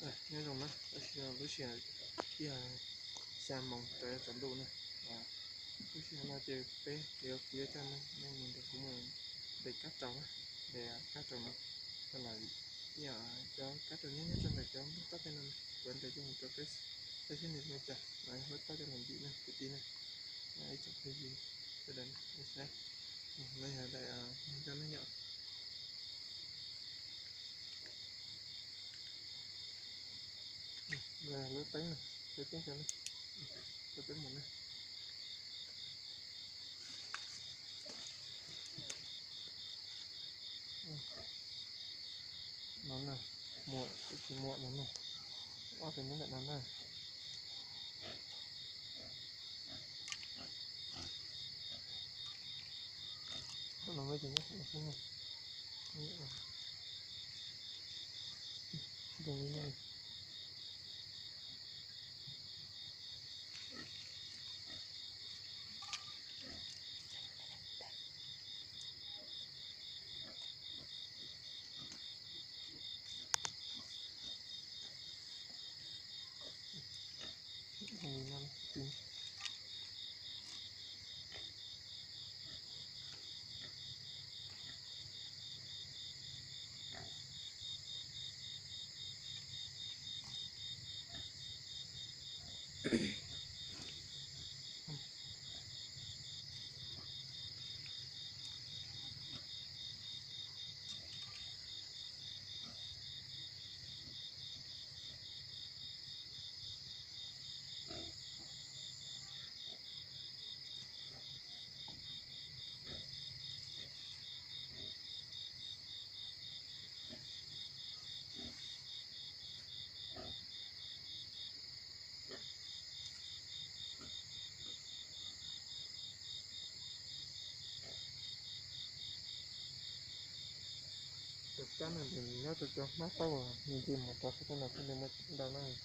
nhớ rồi á, lúc xưa kia xem mong tới trận đấu này, lúc xưa nó chơi bé kiểu phía trên này, nên mình được cũng là để cắt trồng á, để cắt trồng nên là giờ cho cắt trồng nhé cho này cho tắt cái này, vẫn để cho một cái xin được này chả, này hết tắt cho làm gì này, cái tí này, này chụp cái gì, cái đấy, cái xe, này là để cho nó nhỏ, là lưới tính này, lưới tính cho nó, lưới tính một này. Nó nè muộn cái muộn nó nè cái nó lại nó nè nó mới chỉ nhất nó không nè đừng đi này đừng đi năm tìm thực ra là mình nhớ được cho mát tao à mình tìm một cái nào không được một đầu này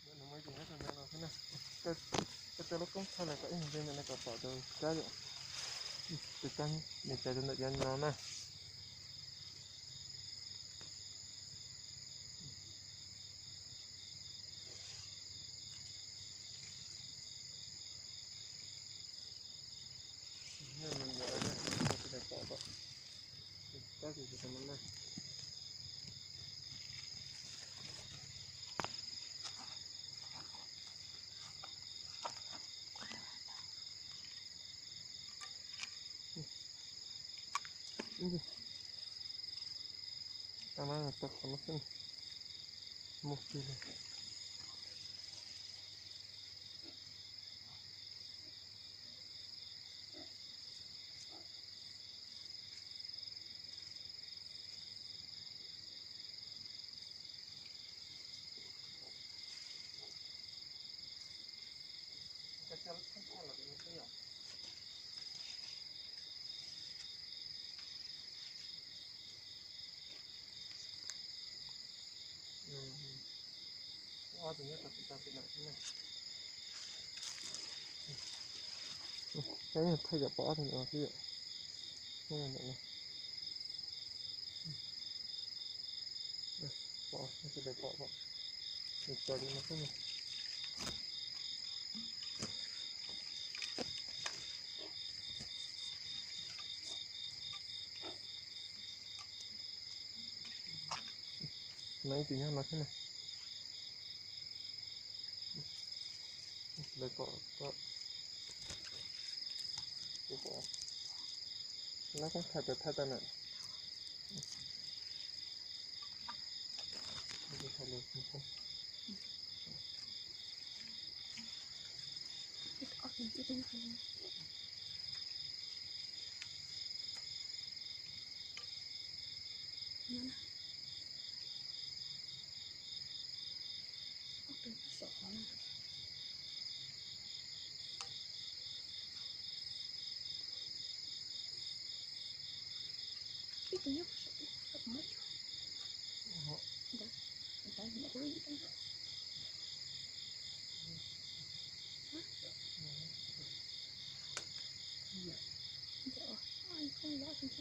cái nó mới chỉ hết rồi nó thế này cái cho nó cũng thay là cái hình này nó có phải từ cái vậy từ căn mình sẽ cho nó nó nè nên mình nhớ đây cái này có vậy cái gì thì nó này Tamam, tak konuşun. Muhtemelen. Kaçalık kaçalık bir şey yok. O thì nhất là chúng ta sẽ làm thế này. Cái này thay cả bỏ thì nó cái gì? Cái này này. Bỏ, nó sẽ để bỏ vào. Để cho đi nó cái này. Nãy thì nhau nó thế này. Để bỏ, bỏ. Để bỏ. Nó cũng thay ta này. Để thay được không? itu nya mau Oh, entah tidak tahu itu tidak oh không rõ không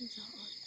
chắc rõ